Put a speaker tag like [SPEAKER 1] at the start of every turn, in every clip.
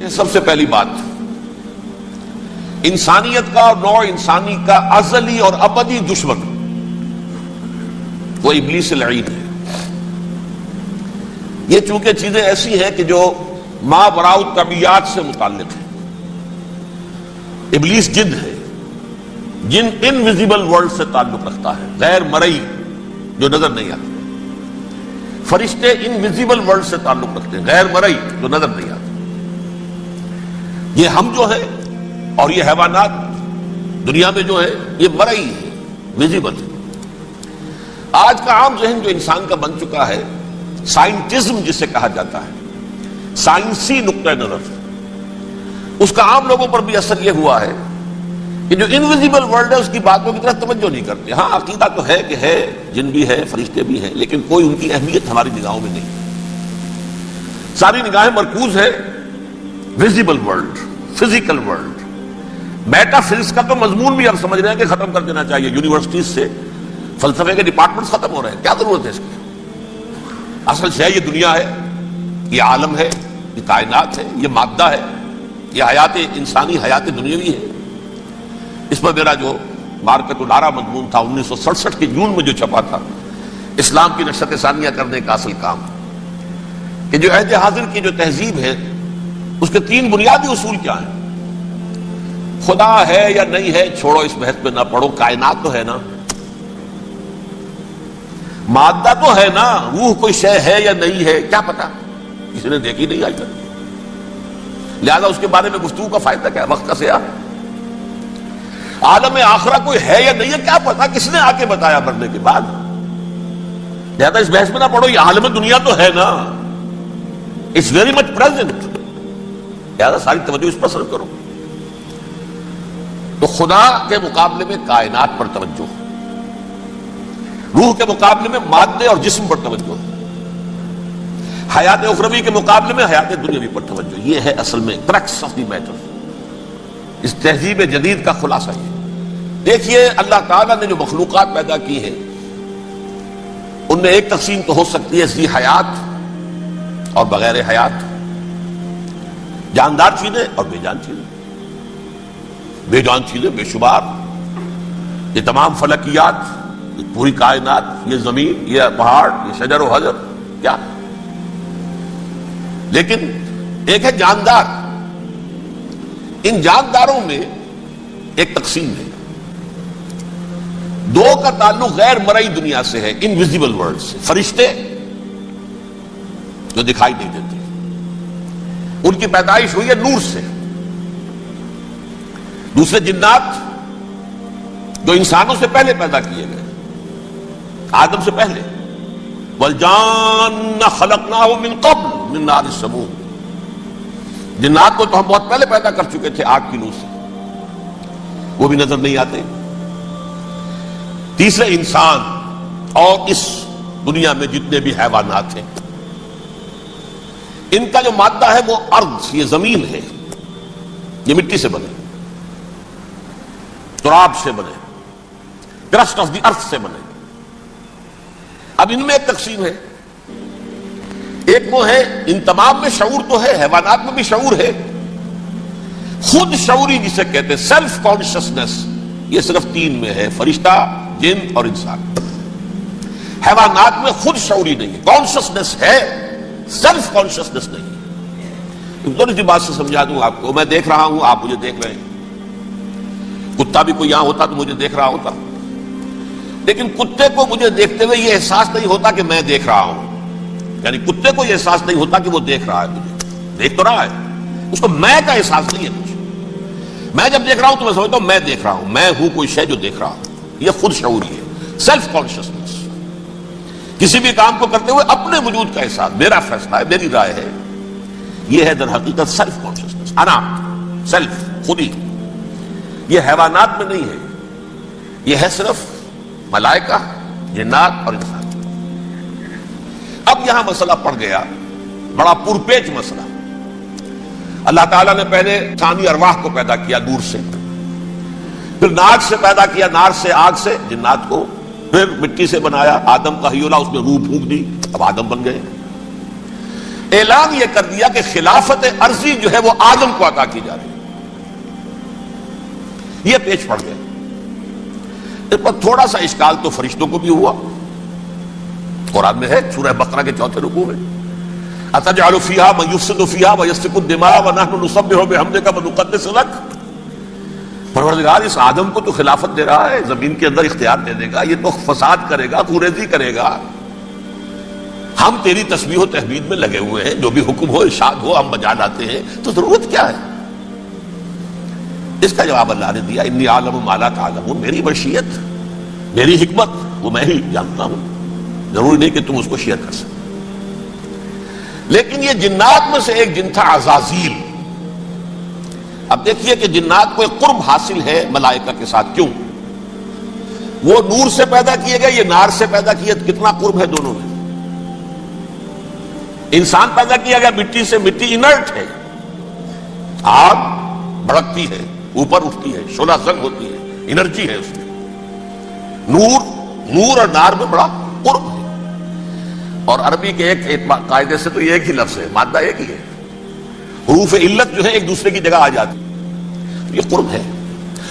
[SPEAKER 1] سب سے پہلی بات، انسانیت کا اور نوع انسانی کا ازلی اور ابدی دشمن وہ ابلیس لعین ہے۔ یہ چونکہ چیزیں ایسی ہیں کہ جو ما وراء الطبیعات سے متعلق ہے۔ ابلیس جن ہے، جن انویزیبل ورلڈ سے تعلق رکھتا ہے، غیر مرئی جو نظر نہیں آتی۔ فرشتے انویزیبل ورلڈ سے تعلق رکھتے ہیں، غیر مرئی جو نظر نہیں آتی۔ یہ ہم جو ہے اور یہ حیوانات دنیا میں جو ہے یہ مرئی ہے، ویزیبل ہے۔ آج کا عام ذہن جو انسان کا بن چکا ہے، سائنٹزم جسے کہا جاتا ہے، سائنسی نقطہ نظر، اس کا عام لوگوں پر بھی اثر یہ ہوا ہے کہ جو انویزیبل ورلڈ ہے اس کی باتوں کی طرف توجہ نہیں کرتے۔ ہاں عقیدہ تو ہے کہ ہے، جن بھی ہے، فرشتے بھی ہیں، لیکن کوئی ان کی اہمیت ہماری نگاہوں میں نہیں۔ ساری نگاہیں مرکوز ہے visible world, physical world. Meta physics کا تو مضمون بھی اب سمجھ رہے ہیں کہ ختم کر دینا چاہیے، یونیورسٹیز سے فلسفے کے ڈپارٹمنٹس ختم ہو رہے ہیں، کیا ضرورت ہے اس کی؟ اصل شے یہ دنیا ہے، یہ عالم ہے، یہ کائنات ہے، یہ مادہ ہے، یہ حیات انسانی، حیات دنیاوی ہے۔ اس پر میرا جو مارکت الارا مضمون تھا 1967 کے جون میں جو چھپا تھا، اسلام کی نشأت ثانیہ کرنے کا اصل کام، کہ جو عہد حاضر کی جو تہذیب ہے اس کے 3 بنیادی اصول کیا ہیں؟ خدا ہے یا نہیں ہے چھوڑو، اس بحث میں نہ پڑھو، کائنات تو ہے نا، مادہ تو ہے نا، روح کوئی شے ہے یا نہیں ہے کیا پتا، کسی نے دیکھی نہیں آج تک، لہذا اس کے بارے میں گفتگو کا فائدہ کیا، وقت کا سیاح۔ عالم آخرہ کوئی ہے یا نہیں ہے کیا پتا، کس نے آ کے بتایا مرنے کے بعد، لہذا اس بحث میں نہ پڑھو، یہ عالم دنیا تو ہے نا، اٹس ویری مچ پریزنٹ، لہذا ساری توجہ اس پر صرف کرو۔ تو خدا کے مقابلے میں کائنات پر توجہ، روح کے مقابلے میں مادے اور جسم پر توجہ، حیات اخروی کے مقابلے میں حیات دنیاوی پر توجہ۔ یہ ہے اصل میں کرکس آف دی میٹر، اس تہذیب جدید کا خلاصہ یہ۔ دیکھیے اللہ تعالیٰ نے جو مخلوقات پیدا کی ہیں ان میں ایک تقسیم تو ہو سکتی ہے ذی حیات اور بغیر حیات، جاندار چیزیں اور بے جان چیزیں۔ بے جان چیزیں بے شمار، یہ تمام فلکیات، یہ پوری کائنات، یہ زمین، یہ پہاڑ، یہ شجر و حجر، کیا؟ لیکن ایک ہے جاندار، ان جانداروں میں ایک تقسیم ہے، 2 کا تعلق غیر مرئی دنیا سے ہے، انویزیبل ورلڈ سے۔ فرشتے جو دکھائی نہیں دیتے، ان کی پیدائش ہوئی ہے نور سے۔ دوسرے جنات جو انسانوں سے پہلے پیدا کیے گئے، آدم سے پہلے، وَالْجَانَّ خَلَقْنَاهُ مِن قَبْلُ مِن نَارِ السَّمُومِ، جنات کو تو ہم بہت پہلے پیدا کر چکے تھے آگ کی نور سے، وہ بھی نظر نہیں آتے۔ تیسرے انسان اور اس دنیا میں جتنے بھی حیوانات ہیں، ان کا جو مادہ ہے وہ ارض، یہ زمین ہے، یہ مٹی سے بنے، تراب سے بنے، کرسٹ آف دی ارتھ سے بنے۔ اب ان میں ایک تقسیم ہے، ایک وہ ہے، ان تمام میں شعور تو ہے، حیوانات میں بھی شعور ہے، خود شعوری جسے کہتے ہیں سیلف کانشسنس، یہ صرف 3 میں ہے، فرشتہ، جن اور انسان۔ حیوانات میں خود شعوری نہیں ہے، کانشسنس ہے، سیلف کانشسنس نہیں ہے۔ تھوڑی سی بات سے سمجھا دوں آپ کو، میں دیکھ رہا ہوں، آپ مجھے دیکھ رہے ہیں، کتا بھی کوئی یہاں ہوتا تو مجھے دیکھ رہا ہوتا، لیکن کتے کو مجھے دیکھتے ہوئے یہ احساس نہیں ہوتا کہ میں دیکھ رہا ہوں، یعنی کتے کو یہ احساس نہیں ہوتا کہ وہ دیکھ رہا ہے، مجھے دیکھ تو رہا ہے، اس کو میں کا احساس نہیں ہے کچھ۔ میں جب دیکھ رہا ہوں تو میں سمجھتا ہوں میں دیکھ رہا ہوں، میں ہوں کوئی شے جو دیکھ رہا ہوں، یہ خود شعوری ہے، سیلف کانشسنس۔ کسی بھی کام کو کرتے ہوئے اپنے وجود کا احساس، میرا فیصلہ ہے، میری رائے ہے، یہ ہے در حقیقت سیلف کانشسنس، انا، سیلف، خودی۔ یہ حیوانات میں نہیں ہے، یہ ہے صرف ملائکہ، جنات اور انسان۔ اب یہاں مسئلہ پڑ گیا، بڑا پرپیچ مسئلہ۔ اللہ تعالیٰ نے پہلے ثانی ارواح کو پیدا کیا نور سے، پھر نار سے پیدا کیا، نار سے، آگ سے جنات کو، پھر مٹی سے بنایا، آدم کا حی اللہ، اس میں روح پھونک دی، اب آدم بن گئے۔ اعلان یہ کر دیا کہ خلافت عرضی جو ہے وہ آدم کو عطا کی جا رہی ہے. یہ پیش پڑ گیا. اس پر تھوڑا سا اشکال تو فرشتوں کو بھی ہوا. قرآن میں ہے سورہ بقرہ کے 4 رکوع میں اتجعل فیہا من یفسد فیہا ویسفک الدماء ونحن نسبح بحمدک ونقدس لک. پروردگار اس آدم کو تو خلافت دے رہا ہے, زمین کے اندر اختیار دے دے گا, یہ تو فساد کرے گا, خوریزی کرے گا, ہم تیری تسبیح و تحمید میں لگے ہوئے ہیں, جو بھی حکم ہو ارشاد ہو ہم بجا لاتے ہیں, تو ضرورت کیا ہے؟ اس کا جواب اللہ نے دیا انی اعلم ما لا تعلمون, میری مشیت میری حکمت وہ میں ہی جانتا ہوں, ضروری نہیں کہ تم اس کو شیئر کر سکتے. لیکن یہ جنات میں سے ایک جن تھا عزازیل. اب دیکھیے کہ جنات کو ایک قرب حاصل ہے ملائکہ کے ساتھ. کیوں؟ وہ نور سے پیدا کیے گئے, یہ نار سے پیدا کیے, کتنا قرب ہے دونوں میں. انسان پیدا کیا گیا مٹی سے, مٹی انرٹ ہے, آگ بھڑکتی ہے, اوپر اٹھتی ہے, شعلہ زنگ ہوتی ہے, انرجی ہے اس میں. نور اور نار میں بڑا قرب ہے. اور عربی کے ایک قاعدے سے تو یہ ایک ہی لفظ ہے, مادہ ایک ہی ہے, حروف علت جو ہے ایک دوسرے کی جگہ آ جاتی. یہ قرب ہے,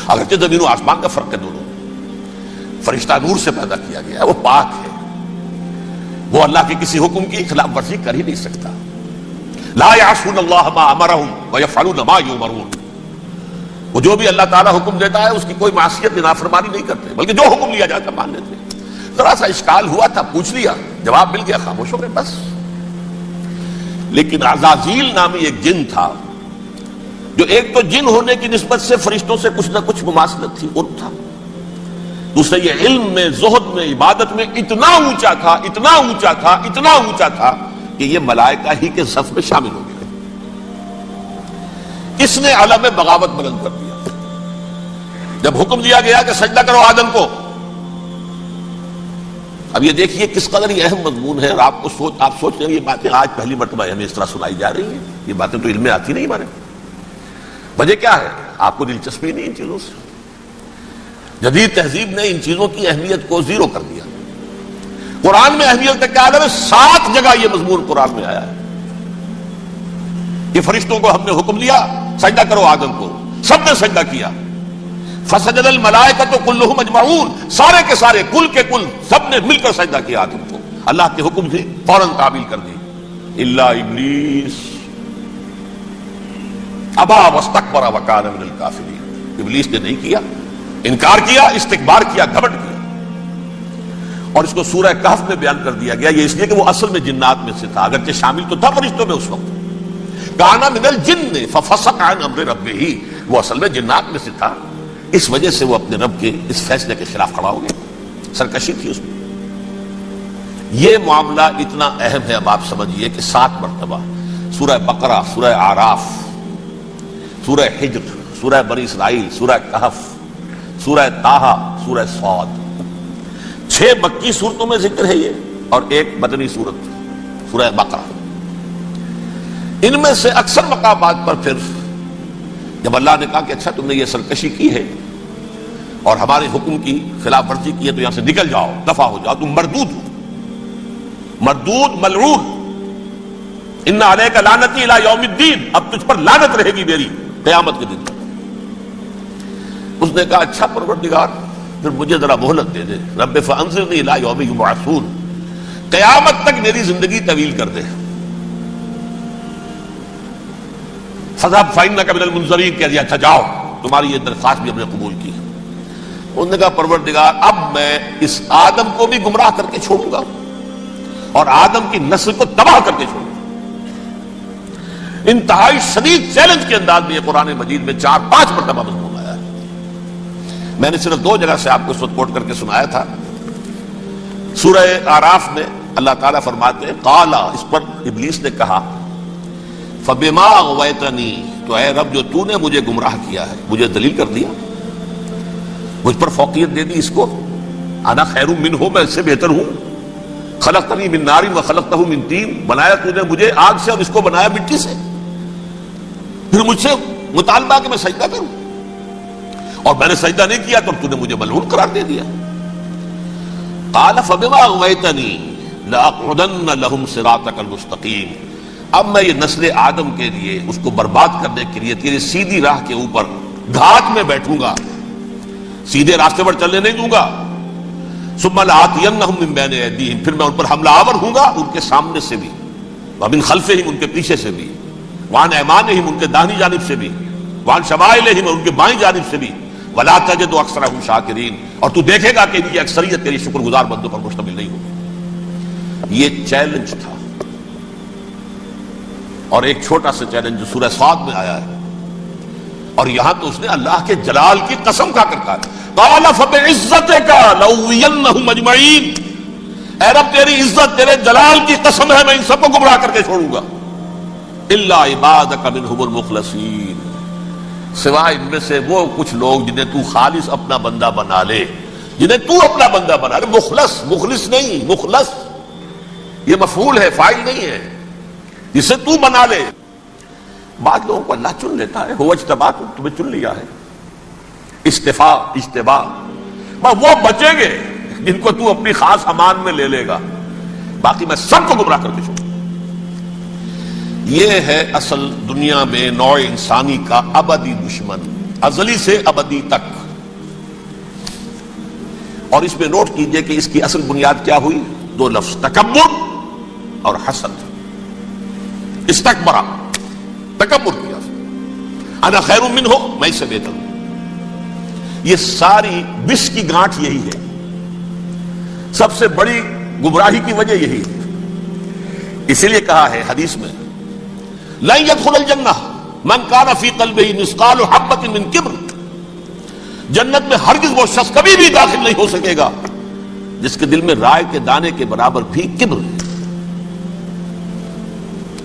[SPEAKER 1] اگرچہ زمین و آسمان کا فرق ہے دونوں. فرشتہ نور سے پیدا کیا گیا ہے, وہ پاک ہے, وہ اللہ کے کسی حکم کی خلاف ورزی کر ہی نہیں سکتا. لا یعصون اللہ ما امرهم ویفعلون ما یؤمرون. وہ جو بھی اللہ تعالیٰ حکم دیتا ہے اس کی کوئی معصیت نافرمانی نہیں کرتے, بلکہ جو حکم لیا جاتا مان لیتے. ذرا سا اشکال ہوا تھا, پوچھ لیا, جواب مل گیا, خاموش ہو گئے بس. لیکن عزازیل نامی ایک جن تھا جو ایک تو جن ہونے کی نسبت سے فرشتوں سے کچھ نہ کچھ مماثلت تھی, قرب تھا. دوسرے یہ علم میں, زہد میں, عبادت میں اتنا اونچا تھا, اتنا اونچا تھا, اتنا اونچا تھا کہ یہ ملائکہ ہی کے صف میں شامل ہو گئے. اس نے علم بغاوت بلند کر دیا. جب حکم دیا گیا کہ سجدہ کرو آدم کو, اب یہ دیکھیے کس قدر یہ اہم مضمون ہے. اور آپ سوچ رہے ہیں یہ باتیں آج پہلی مرتبہ ہمیں اس طرح سنائی جا رہی ہیں. یہ باتیں تو علم میں آتی نہیں ہمارے. وجہ کیا ہے؟ آپ کو دلچسپی نہیں ان چیزوں سے. جدید تہذیب نے ان چیزوں کی اہمیت کو زیرو کر دیا. قرآن میں اہمیت کا عالم ہے, 7 جگہ یہ مضمون قرآن میں آیا ہے. یہ فرشتوں کو ہم نے حکم دیا سجدہ کرو آدم کو, سب نے سجدہ کیا. فسجد الملائکۃ کلھم اجمعون, سارے کے سارے, کل کے کل, سب نے مل کر سجدہ کیا آدم کو. اللہ کے حکم سے فوراً تعمیل کر دی. الا ابلیس ابا واستکبر وکان من الکافرین. ابلیس نے نہیں کیا, انکار کیا, استکبار کیا, گھمنڈ کیا. اور اس کو سورہ کہف میں بیان کر دیا گیا. یہ اس لیے کہ وہ اصل میں جنات میں سے تھا, اگرچہ شامل تو تھا فرشتوں میں اس وقت. کان من الجن ففسق عن امر ربہ, وہ اصل میں جنات میں سے تھا. اس وجہ سے وہ اپنے رب کے اس فیصلے کے خلاف کھڑا ہو گیا. سرکشی تھی اس میں. یہ معاملہ اتنا اہم ہے, اب آپ سمجھیے کہ 7 مرتبہ سورہ بقرہ, سورہ اعراف, سورہ حجر, سورہ بنی اسرائیل, سورہ کہف, سورہ طٰہٰ, سورہ صاد, 6 مکی صورتوں میں ذکر ہے یہ, اور ایک مدنی صورت سورہ بقرہ. ان میں سے اکثر مقامات پر پھر جب اللہ نے کہا کہ اچھا تم نے یہ سرکشی کی ہے اور ہمارے حکم کی خلاف ورزی کی ہے تو یہاں سے نکل جاؤ, دفع ہو جاؤ, تم مردود ہو, مردود, ملعون. ان علیک لعنتی الی یوم الدین, اب تجھ پر لعنت رہے گی میری قیامت کے دن تک. اس نے کہا اچھا پروردگار پھر مجھے ذرا مہلت دے دے, رب فانظرنی الی یوم یبعثون, قیامت تک میری زندگی طویل کر دے. فذهب فإنك من المنظرین, کہہ دیا اچھا جاؤ, تمہاری یہ درخواست بھی ہم نے قبول کی. انہوں نے کہا پروردگار اب میں اس آدم کو بھی گمراہ کر کے چھوڑوں گا اور آدم کی نسل کو تباہ کر کے چھوڑوں گا. انتہائی شدید چیلنج کے انداز میں یہ قرآن مجید میں 4-5 مرتبہ مضمون آیا ہے. میں نے صرف 2 جگہ سے آپ کو اس وقت کوٹ کر کے سنایا تھا. سورہ اعراف میں اللہ تعالیٰ فرماتے ہیں قالا, اس پر ابلیس نے کہا فبما اغویتنی, تو اے رب جو تو نے مجھے گمراہ کیا ہے, مجھے ذلیل کر دیا, مجھ پر فوقیت دے دی اس کو, انا خیر منہ, میں اس سے بہتر ہوں, خلقتنی من نار وخلقتہ من طین, بنایا تو نے مجھے آگ سے اور اس کو بنایا مٹی سے, پھر مجھ سے مطالبہ کہ میں سجدہ کروں, اور میں نے سجدہ نہیں کیا تو نے مجھے ملعون قرار دے دیا. قال فبما اغویتنی لاقعدن لهم صراطک المستقیم, اب میں یہ نسل آدم کے لیے اس کو برباد کرنے کے لیے تیری سیدھی راہ کے اوپر گھات میں بیٹھوں گا، سیدھے راستے پر چلنے نہیں دوں گا۔ ثم لآتینہم من بین ایدیہم، پھر میں ان پر حملہ آور ہوں گا، ان کے سامنے سے بھی، ومن خلفہم، ان کے پیچھے سے بھی، وعن ایمانہم، ان کے داہنی جانب سے بھی، وعن شمائلہم، ان کے بائیں جانب سے بھی، ولا تجد اکثرہم شاکرین، اور تو دیکھے گا کہ ان کی اکثریت تیری شکر گزار بندوں پر مشتمل نہیں ہوگی۔ یہ چیلنج تھا، اور ایک چھوٹا سا چیلنج جو سورہ صاد میں آیا ہے، اور یہاں تو اس نے اللہ کے جلال کی قسم کھا کر کہا، قال فبعزتک لأغوینہم اجمعین، اے رب تیری عزت، تیرے جلال کی قسم ہے میں ان سب کو گمراہ کر کے چھوڑوں گا، الا عبادک منہم المخلصین، سوائے ان میں سے وہ کچھ لوگ جنہیں تو خالص اپنا بندہ بنا لے، جنہیں تو اپنا بندہ بنا لے۔ مخلص، مخلص نہیں، مخلص یہ مفعول ہے، فاعل نہیں ہے، جسے تو بنا لے۔ بعض لوگوں کو اللہ چن لیتا ہے، هو اجتباکم، تمہیں چن لیا ہے، استفاء، اجتباء، وہ بچیں گے جن کو تو اپنی خاص امان میں لے لے گا، باقی میں سب کو گمراہ کر کے چھوڑوں۔ یہ ہے اصل دنیا میں نوع انسانی کا ابدی دشمن، ازلی سے ابدی تک۔ اور اس میں نوٹ کیجئے کہ اس کی اصل بنیاد کیا ہوئی؟ دو لفظ، تکبر اور حسد۔ استکبرا، تکبر کیا، انا خیر منہ، میں اس سے بہتر ہوں۔ یہ ساری بش کی گانٹھ یہی ہے، سب سے بڑی گمراہی کی وجہ یہی ہے۔ اسی لیے کہا ہے حدیث میں، لن يدخل الجنہ من کان فی قلبہ مثقال حبۃ من کبر، جنت میں ہرگز وہ شخص کبھی بھی داخل نہیں ہو سکے گا جس کے دل میں رائے کے دانے کے برابر بھی کبر ہے۔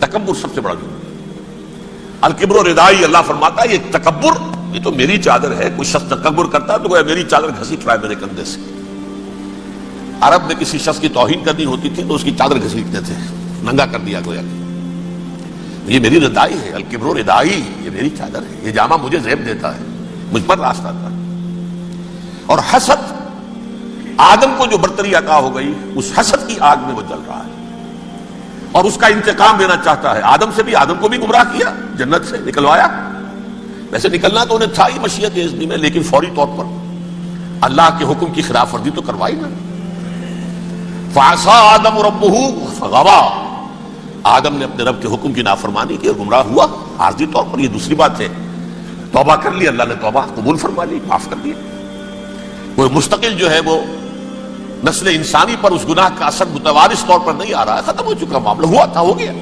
[SPEAKER 1] تکبر سب سے بڑا جرم ہے۔ الکبر ردائی، اللہ فرماتا ہے یہ تکبر، یہ تو میری چادر ہے۔ کوئی شخص تکبر کرتا ہے تو گویا میری چادر گھسیٹ رہا ہے میرے کندھے سے۔ عرب میں کسی شخص کی توہین کرنی ہوتی تھی تو اس کی چادر گھسیٹتے تھے، ننگا کر دیا گویا کہ یہ میری ردائی ہے، الکبر ردائی، یہ میری چادر ہے، یہ جامہ مجھے زیب دیتا ہے، مجھ پر راستہ تھا۔ اور حسد، آدم کو جو برتری عطا ہو گئی، اس حسد کی آگ میں وہ جل رہا ہے اور اس کا انتقام لینا چاہتا ہے۔ آدم سے بھی، آدم کو بھی گمراہ کیا، جنت سے نکلوایا، ویسے نکلنا تو انہیں تھا ہی مشیت اذنی میں، لیکن فوری طور پر اللہ کے حکم کی خلاف ورزی تو کروائی نا۔ فعصى آدم ربہ فغوى، آدم نے اپنے رب کے حکم کی نافرمانی کی اور گمراہ ہوا عارضی طور پر۔ یہ دوسری بات ہے، توبہ کر لی، اللہ نے توبہ قبول فرما لی، معاف کر دیا۔ وہ مستقل جو ہے وہ نسل انسانی پر اس گناہ کا اثر متوارث طور پر نہیں آ رہا ہے، ختم ہو چکا معاملہ، ہوا تھا، ہو گیا۔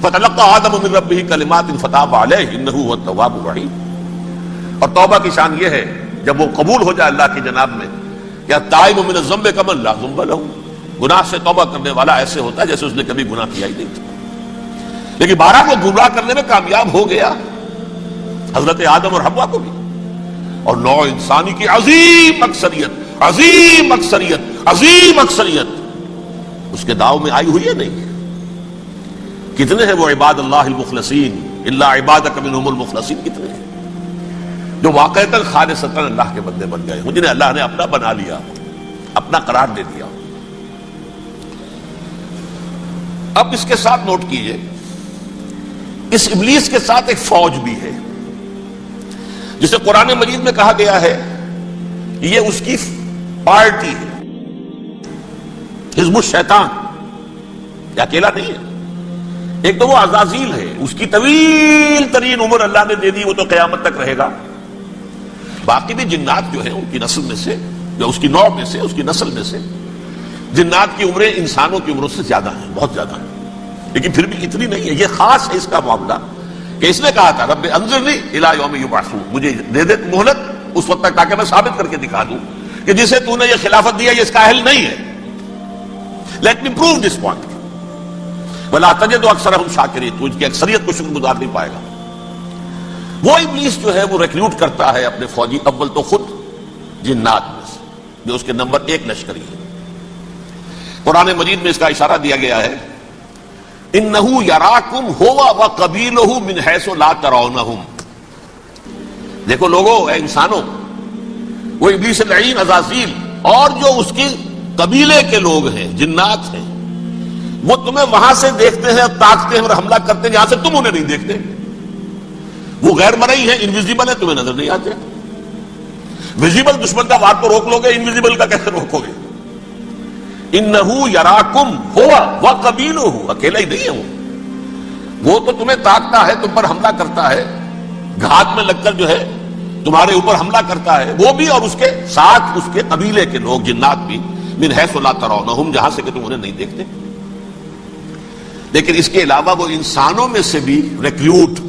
[SPEAKER 1] فتلقى آدم من ربہ کلمات فتاب علیہ انہ هو التواب الرحیم۔ اور توبہ کی شان یہ ہے جب وہ قبول ہو جائے اللہ کی جناب میں، یا تائب من الذنب کمن لا ذنب لہ، گناہ سے توبہ کرنے والا ایسے ہوتا ہے جیسے اس نے کبھی گناہ کیا ہی نہیں تھا۔ لیکن بارہ کو گمراہ کرنے میں کامیاب ہو گیا، حضرت آدم اور حوا کو بھی، اور نوع انسانی کی عظیم اکثریت، عظیم اکثریت، عظیم اکثریت اس کے داؤ میں آئی ہوئی ہے نہیں۔ کتنے ہیں وہ عباد اللہ المخلصین، الا عبادک منہم المخلصین، کتنے ہیں جو واقعتاً خالصتاً اللہ کے بندے بن گئے ہوں، جنہیں اللہ نے اپنا بنا لیا، اپنا قرار دے دیا۔ اب اس کے ساتھ نوٹ کیجئے، اس ابلیس کے ساتھ ایک فوج بھی ہے جسے قرآن مجید میں کہا گیا ہے یہ اس کی پارٹی ہے، حزب الشیطان، یہ اکیلا نہیں ہے۔ ایک تو وہ عزازیل ہے، اس کی طویل ترین عمر اللہ نے دے دی، وہ تو قیامت تک رہے گا۔ باقی بھی جنات جو ہیں ان کی نسل میں سے، جو اس کی نوع میں سے، اس کی نسل میں سے، جنات کی عمریں انسانوں کی عمروں سے زیادہ ہیں، بہت زیادہ ہیں، لیکن پھر بھی اتنی نہیں ہے۔ یہ خاص ہے اس کا معاملہ کہ اس نے کہا تھا رب انظرنی الی یوم یبعثون، مجھے دے دے مہلت اس وقت تک تاکہ میں ثابت کر کے دکھا دوں کہ جسے تو نے یہ خلافت دیا یہ اس کا اہل نہیں ہے۔ Let me prove this point. ولا تجد اکثرہم شاکرین، تو ان کی اکثریت کو شکر گزار نہیں پائے گا۔ وہ ابلیس جو ہے وہ ریکروٹ کرتا ہے اپنے فوجی، اول تو خود جنات میں سے جو اس کے نمبر 1 لشکری ہے۔ قرآن مجید میں اس کا اشارہ دیا گیا ہے، انہو یراکم ہوا وقبیلہ من حیث لا ترونہم۔ دیکھو لوگو، اے انسانوں، وہ ابلیس لعین عزازیل اور جو اس کے قبیلے کے لوگ ہیں، جنات ہیں، وہ تمہیں وہاں سے دیکھتے ہیں، تاکتے ہیں اور حملہ کرتے ہیں جہاں سے تم انہیں نہیں دیکھتے. وہ غیر مرئی ہیں، انویزیبل ہیں، تمہیں نظر نہیں آتے. ویزیبل دشمن کا وار تو روک لو گے، انویزیبل کا کیسے روکو گے؟ انہو یراکم ہوا وقبیلہ، اکیلا ہی نہیں ہے وہ تو تمہیں تاکتا ہے، تم پر حملہ کرتا ہے، گھات میں لگ کر جو ہے تمہارے اوپر حملہ کرتا ہے، وہ بھی اور اس کے ساتھ اس کے قبیلے کے لوگ، جنات بھی، من حیث لا ترونہم، جہاں سے کہ تم انہیں نہیں دیکھتے. لیکن اس کے علاوہ وہ انسانوں میں سے بھی ریکریوٹ،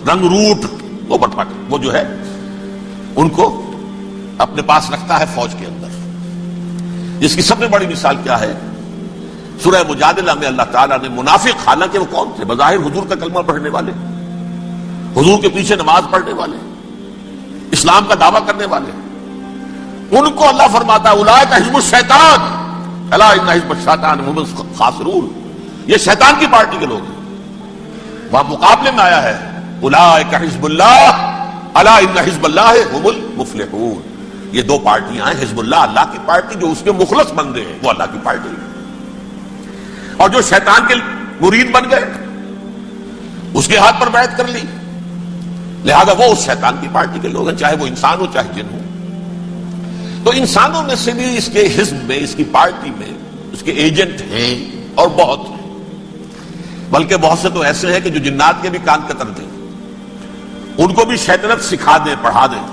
[SPEAKER 1] رنگ روٹ، وہ بٹپٹ، وہ جو ہے ان کو اپنے پاس رکھتا ہے فوج کے اندر. جس کی سب سے بڑی مثال کیا ہے؟ سورہ مجادلہ میں اللہ تعالیٰ نے منافق، حالانکہ وہ کون تھے؟ بظاہر حضور کا کلمہ پڑھنے والے، حضور کے پیچھے نماز پڑھنے والے، اسلام کا دعویٰ کرنے والے، ان کو اللہ فرماتا ہے اولئک حزب الشیطان الا ان حزب الشیطان هم الخاسرون، یہ شیطان کی پارٹی کے لوگ ہیں. وہاں مقابلے میں آیا ہے اولئک حزب اللہ الا ان حزب اللہ هم المفلحون. یہ دو پارٹیاں ہیں، حزب اللہ اللہ کی پارٹی جو اس کے مخلص بندے ہیں، وہ اللہ کی پارٹی ہے، اور جو شیطان کے مرید بن گئے اس کے ہاتھ پر بیعت کر لی، لہذا وہ اس شیطان کی پارٹی کے لوگ ہیں، چاہے وہ انسان ہو چاہے جن ہو. تو انسانوں میں سے بھی اس کے حزب میں، اس کی پارٹی میں اس کے ایجنٹ ہیں، اور بہت ہیں، بلکہ بہت سے تو ایسے ہیں کہ جو جنات کے بھی کان کتر دیں، ان کو بھی شیطنت سکھا دیں، پڑھا دیں.